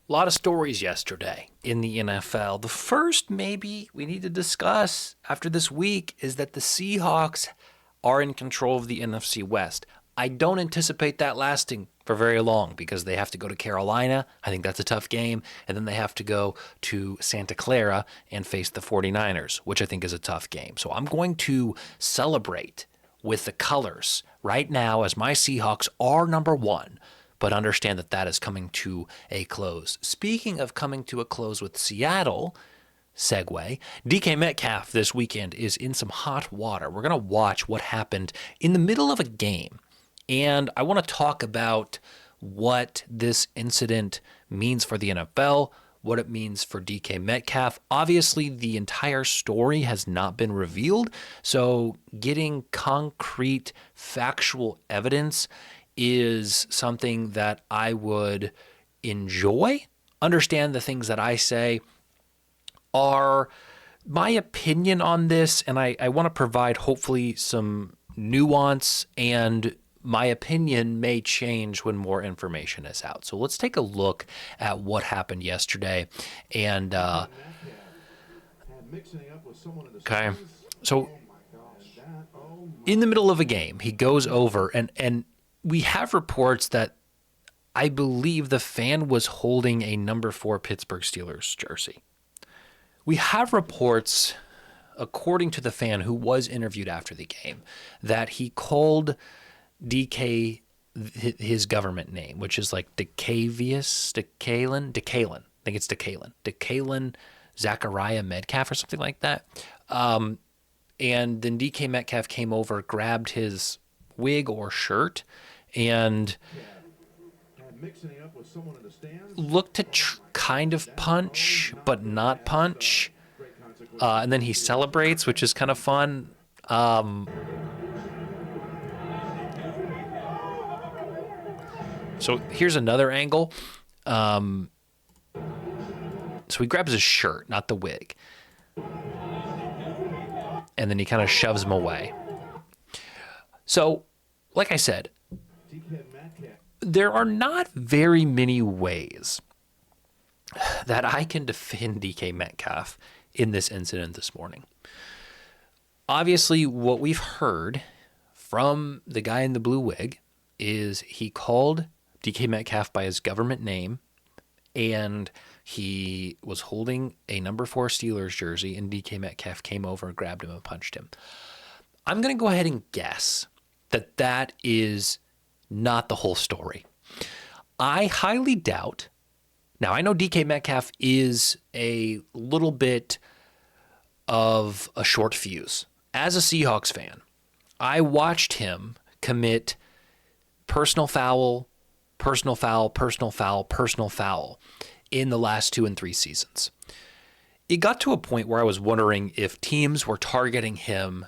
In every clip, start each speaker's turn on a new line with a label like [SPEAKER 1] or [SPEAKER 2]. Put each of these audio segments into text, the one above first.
[SPEAKER 1] A lot of stories yesterday in the NFL. The first, maybe, we need to discuss after this week is that the Seahawks are in control of the NFC West. I don't anticipate that lasting for very long because they have to go to Carolina. I think that's a tough game. And then they have to go to Santa Clara and face the 49ers, which I think is a tough game. So I'm going to celebrate with the colors right now as my Seahawks are number one, but understand that that is coming to a close. Speaking of coming to a close with Seattle, segue, DK Metcalf this weekend is in some hot water. We're going to watch what happened in the middle of a game. And I want to talk about what this incident means for the NFL, what it means for DK Metcalf. Obviously, the entire story has not been revealed, so getting concrete, factual evidence is something that I would enjoy. Understand the things that I say are my opinion on this, and I want to provide hopefully some nuance, and my opinion may change when more information is out. So let's take a look at what happened yesterday. And okay, so in the middle of a game, he goes over, and we have reports that I believe the fan was holding a number 4 Pittsburgh Steelers jersey. We have reports, according to the fan who was interviewed after the game, that he called DK his government name, which is like Decalen. I think it's Decalen Zachariah Metcalf or something like that. And then DK Metcalf came over, grabbed his wig or shirt, and looked to kind of punch, but not punch. And then he celebrates, which is kind of fun. So here's another angle. So he grabs his shirt, not the wig. And then he kind of shoves him away. So, like I said, there are not very many ways that I can defend DK Metcalf in this incident this morning. Obviously, what we've heard from the guy in the blue wig is he called DK Metcalf by his government name, and he was holding a number 4 Steelers jersey, and DK Metcalf came over, grabbed him, and punched him. I'm going to go ahead and guess that that is not the whole story. I highly doubt. Now, I know DK Metcalf is a little bit of a short fuse. As a Seahawks fan, I watched him commit personal foul in the last 2 and 3 seasons. It got to a point where I was wondering if teams were targeting him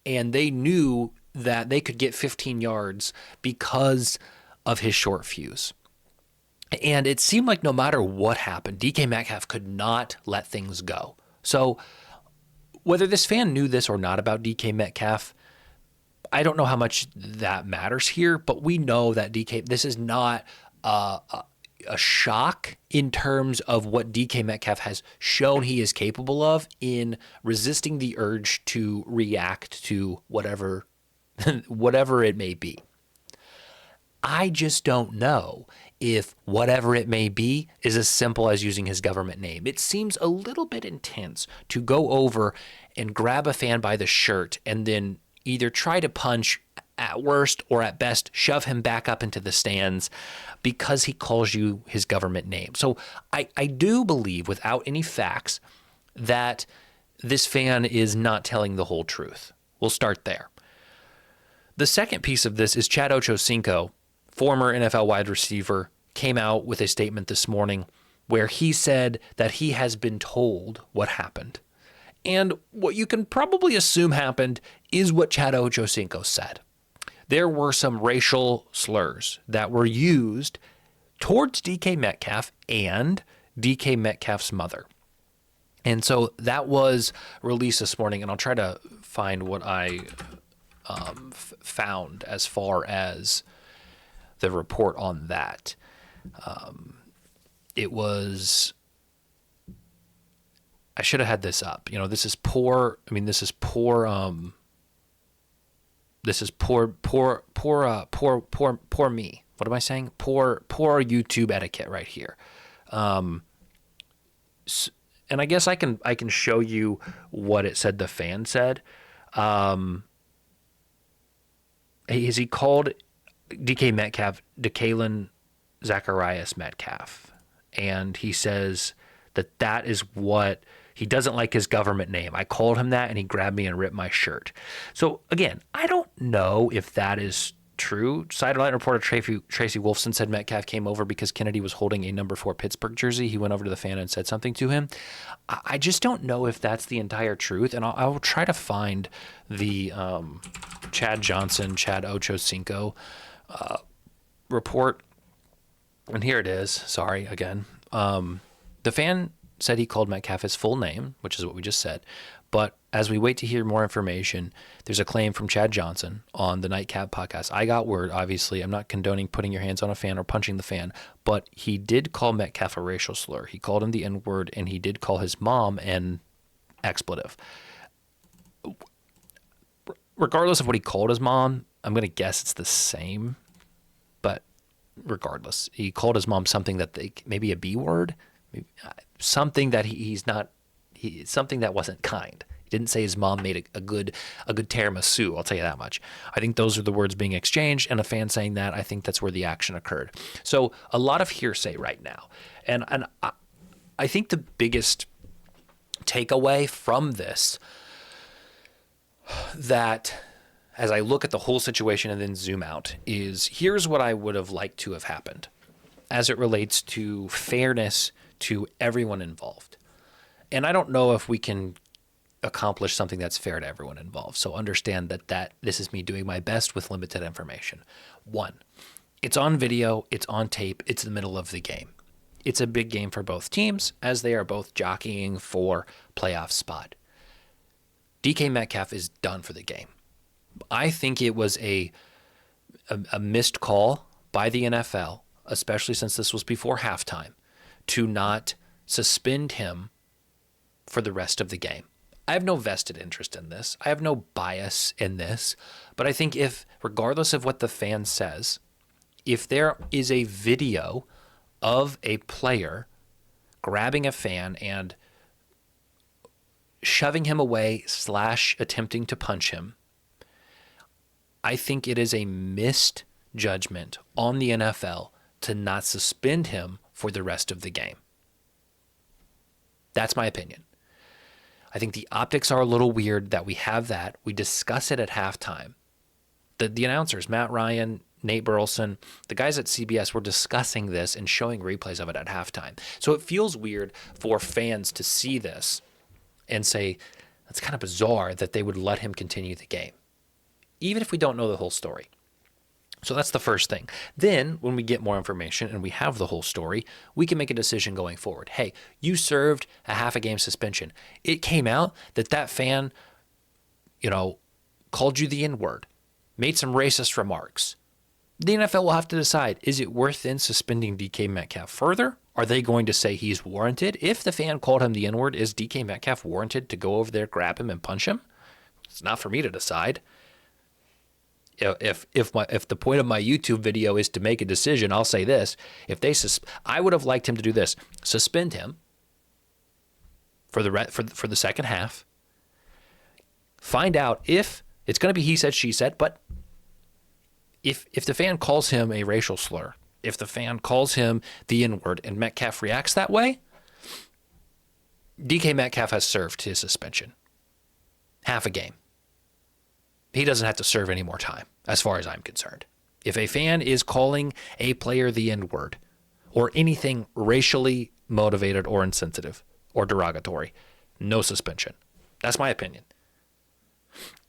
[SPEAKER 1] and they knew that they could get 15 yards because of his short fuse. And it seemed like no matter what happened, DK Metcalf could not let things go. So whether this fan knew this or not about DK Metcalf, I don't know how much that matters here, but we know that this is not a shock in terms of what DK Metcalf has shown he is capable of in resisting the urge to react to whatever it may be. I just don't know if whatever it may be is as simple as using his government name. It seems a little bit intense to go over and grab a fan by the shirt and then either try to punch, at worst or at best shove him back up into the stands because he calls you his government name. So I do believe, without any facts, that this fan is not telling the whole truth. We'll start there. The second piece of this is Chad Ochocinco, former NFL wide receiver, came out with a statement this morning where he said that he has been told what happened. And what you can probably assume happened is what Chad Ochocinco said. There were some racial slurs that were used towards DK Metcalf and DK Metcalf's mother. And so that was released this morning, and I'll try to find what I found as far as the report on that. It was, I should have had this up. This is poor. I mean, this is poor. This is poor me. What am I saying? Poor YouTube etiquette right here. And I guess I can show you what it said the fan said. He called DK Metcalf DeKalen Zacharias Metcalf, and he says that is what he doesn't like his government name. I called him that, and he grabbed me and ripped my shirt. So again, I don't know if that is true. Sideline reporter Tracy Wolfson said Metcalf came over because Kennedy was holding a number 4 Pittsburgh jersey. He went over to the fan and said something to him. I just don't know if that's the entire truth, and I will try to find the Chad Ochocinco report. And here it is. Sorry, again. The fan said he called Metcalf his full name, which is what we just said. But as we wait to hear more information, there's a claim from Chad Johnson on the Nightcap podcast. I got word, obviously. I'm not condoning putting your hands on a fan or punching the fan, but he did call Metcalf a racial slur. He called him the N-word, and he did call his mom an expletive. Regardless of what he called his mom, I'm going to guess it's the same. But regardless, he called his mom something that maybe a B word, maybe, something that something that wasn't kind. He didn't say his mom made a good tiramisu. I'll tell you that much. I think those are the words being exchanged, and a fan saying that, I think that's where the action occurred. So a lot of hearsay right now, and I think the biggest takeaway from this, that as I look at the whole situation and then zoom out, is here's what I would have liked to have happened as it relates to fairness to everyone involved. And I don't know if we can accomplish something that's fair to everyone involved. So understand that this is me doing my best with limited information. 1, it's on video, it's on tape, it's the middle of the game. It's a big game for both teams as they are both jockeying for playoff spot. DK Metcalf is done for the game. I think it was a missed call by the NFL, especially since this was before halftime, to not suspend him for the rest of the game. I have no vested interest in this. I have no bias in this. But I think regardless of what the fan says, if there is a video of a player grabbing a fan and shoving him away / attempting to punch him, I think it is a missed judgment on the NFL to not suspend him for the rest of the game. That's my opinion. I think the optics are a little weird that we have that. We discuss it at halftime. The announcers, Matt Ryan, Nate Burleson, the guys at CBS were discussing this and showing replays of it at halftime. So it feels weird for fans to see this and say, that's kind of bizarre that they would let him continue the game, even if we don't know the whole story. So that's the first thing. Then when we get more information and we have the whole story, we can make a decision going forward. Hey, you served a half a game suspension. It came out that fan, called you the N-word, made some racist remarks. The NFL will have to decide, is it worth then suspending DK Metcalf further? Are they going to say he's warranted? If the fan called him the N-word, is DK Metcalf warranted to go over there, grab him, and punch him? It's not for me to decide. If the point of my YouTube video is to make a decision, I'll say this: I would have liked him to do this: suspend him for the second half. Find out if it's going to be he said, she said, but if the fan calls him a racial slur, if the fan calls him the N-word, and Metcalf reacts that way, DK Metcalf has served his suspension, half a game. He doesn't have to serve any more time, as far as I'm concerned. If a fan is calling a player the N-word or anything racially motivated or insensitive or derogatory, no suspension. That's my opinion.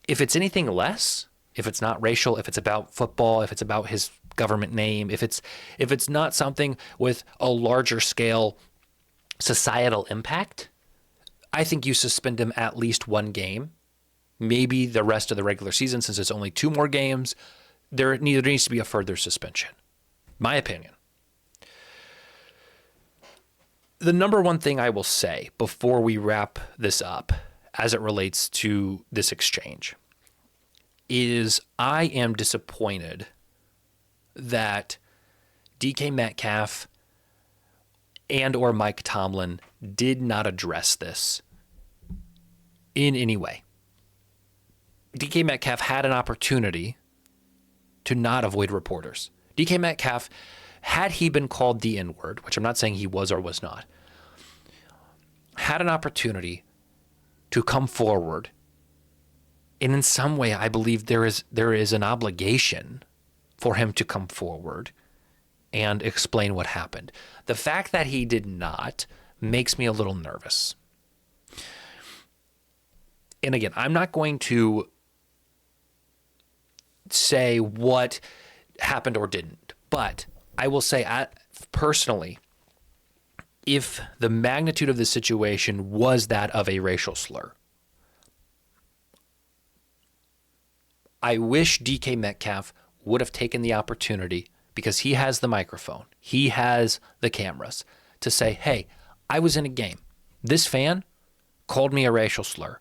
[SPEAKER 1] If it's anything less, if it's not racial, if it's about football, if it's about his government name, if it's not something with a larger scale societal impact, I think you suspend him at least 1 game. Maybe the rest of the regular season, since it's only 2 more games, there needs to be a further suspension. My opinion. The number one thing I will say before we wrap this up as it relates to this exchange is I am disappointed that DK Metcalf and or Mike Tomlin did not address this in any way. DK Metcalf had an opportunity to not avoid reporters. DK Metcalf, had he been called the N-word, which I'm not saying he was or was not, had an opportunity to come forward. And in some way, I believe there is an obligation for him to come forward and explain what happened. The fact that he did not makes me a little nervous. And again, I'm not going to say what happened or didn't, but I will say personally, if the magnitude of the situation was that of a racial slur, I wish DK Metcalf would have taken the opportunity, because he has the microphone, he has the cameras, to say, hey, I was in a game. This fan called me a racial slur.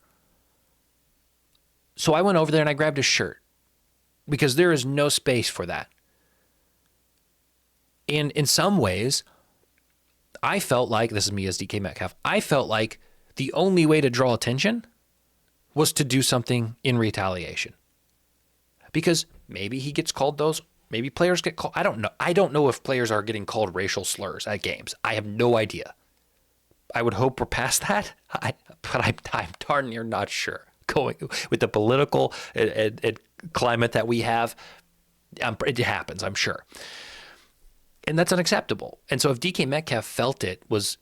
[SPEAKER 1] So I went over there and I grabbed his shirt, because there is no space for that. And in some ways, I felt like, this is me as DK Metcalf, I felt like the only way to draw attention was to do something in retaliation. Because maybe he gets called those, maybe players get called, I don't know. I don't know if players are getting called racial slurs at games. I have no idea. I would hope we're past that, but I'm darn near not sure. Going with the political climate that we have, it happens, I'm sure. And that's unacceptable. And so if DK Metcalf felt it was,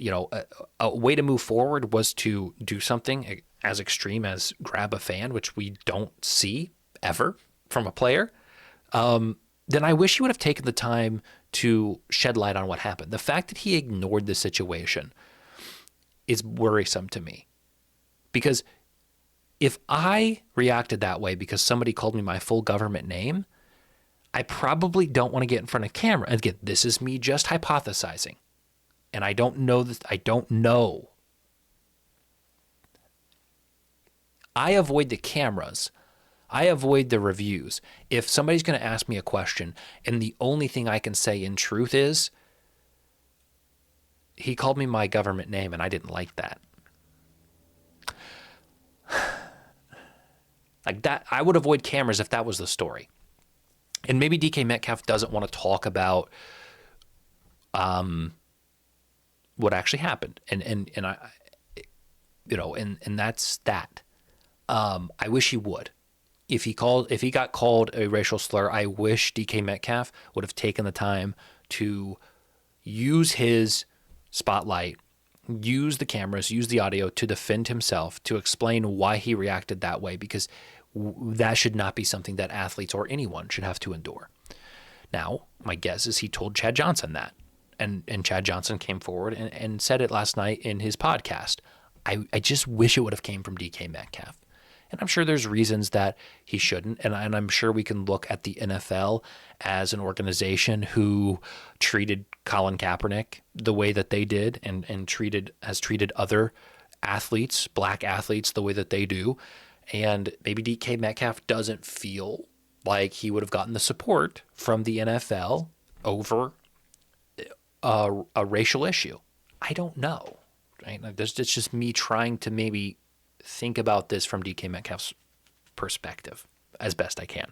[SPEAKER 1] a way to move forward was to do something as extreme as grab a fan, which we don't see ever from a player, then I wish he would have taken the time to shed light on what happened. The fact that he ignored the situation is worrisome to me, because if I reacted that way because somebody called me my full government name, I probably don't want to get in front of camera. And again, this is me just hypothesizing. And I don't know this. I don't know. I avoid the cameras. I avoid the reviews. If somebody's going to ask me a question and the only thing I can say in truth is, he called me my government name and I didn't like that. Like that, I would avoid cameras if that was the story. And maybe DK Metcalf doesn't want to talk about what actually happened. And I, and that's that. I wish he would. If he got called a racial slur, I wish DK Metcalf would have taken the time to use his spotlight, use the cameras, use the audio to defend himself, to explain why he reacted that way, because that should not be something that athletes or anyone should have to endure. Now, my guess is he told Chad Johnson that, and Chad Johnson came forward and said it last night in his podcast. I just wish it would have came from DK Metcalf. And I'm sure there's reasons that he shouldn't. And I'm sure we can look at the NFL as an organization who treated Colin Kaepernick the way that they did, and has treated other athletes, black athletes, the way that they do. And maybe DK Metcalf doesn't feel like he would have gotten the support from the NFL over a racial issue. I don't know. Right? It's just me trying to maybe think about this from DK Metcalf's perspective as best I can.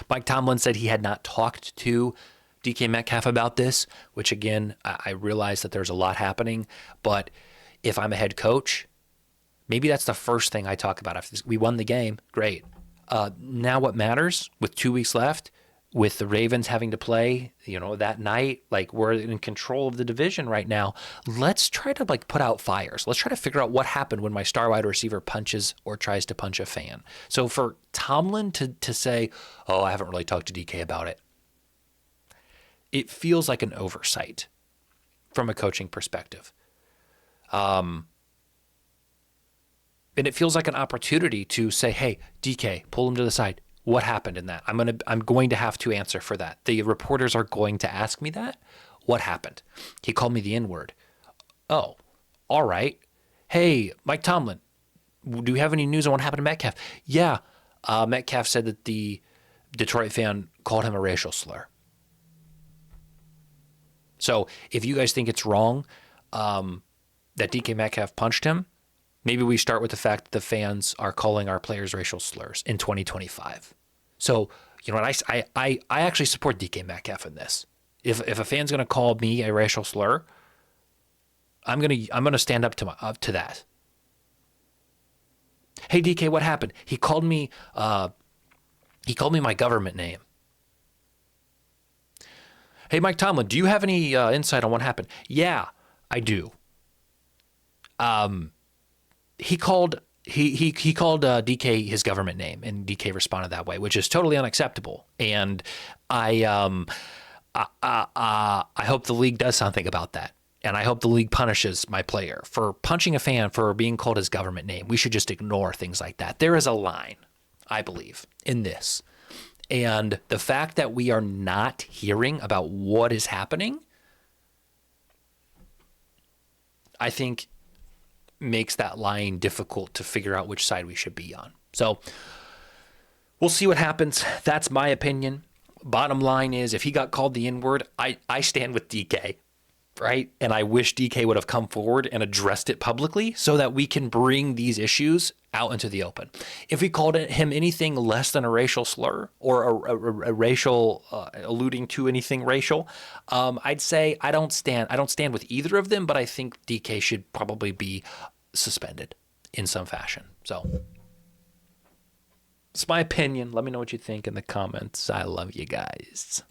[SPEAKER 1] Mike Tomlin said he had not talked to DK Metcalf about this, which again, I realize that there's a lot happening, but if I'm a head coach, maybe that's the first thing I talk about. After we won the game, great. Now what matters, with 2 weeks left, with the Ravens having to play, that night, like we're in control of the division right now. Let's try to put out fires. Let's try to figure out what happened when my star wide receiver punches or tries to punch a fan. So for Tomlin to say, oh, I haven't really talked to DK about it, it feels like an oversight from a coaching perspective. And it feels like an opportunity to say, hey, DK, pull him to the side. What happened in that? I'm going to have to answer for that. The reporters are going to ask me that. What happened? He called me the N-word. Oh, all right. Hey, Mike Tomlin, do you have any news on what happened to Metcalf? Yeah. Metcalf said that the Detroit fan called him a racial slur. So if you guys think it's wrong that DK Metcalf punched him, maybe we start with the fact that the fans are calling our players racial slurs in 2025. So, you know what? I actually support DK Metcalf in this. If a fan's going to call me a racial slur, I'm gonna stand up to that. Hey DK, what happened? He called me my government name. Hey Mike Tomlin, do you have any insight on what happened? Yeah, I do. He called DK his government name, and DK responded that way, which is totally unacceptable. And I hope the league does something about that. And I hope the league punishes my player for punching a fan for being called his government name. We should just ignore things like that. There is a line, I believe, in this. And the fact that we are not hearing about what is happening, I think makes that line difficult to figure out which side we should be on. So we'll see what happens. That's my opinion. Bottom line is, if he got called the N-word, I stand with DK, right? And I wish DK would have come forward and addressed it publicly so that we can bring these issues out into the open. If we called him anything less than a racial slur or a racial alluding to anything racial, I'd say I don't stand with either of them, but I think DK should probably be suspended in some fashion. So it's my opinion. Let me know what you think in the comments. I love you guys.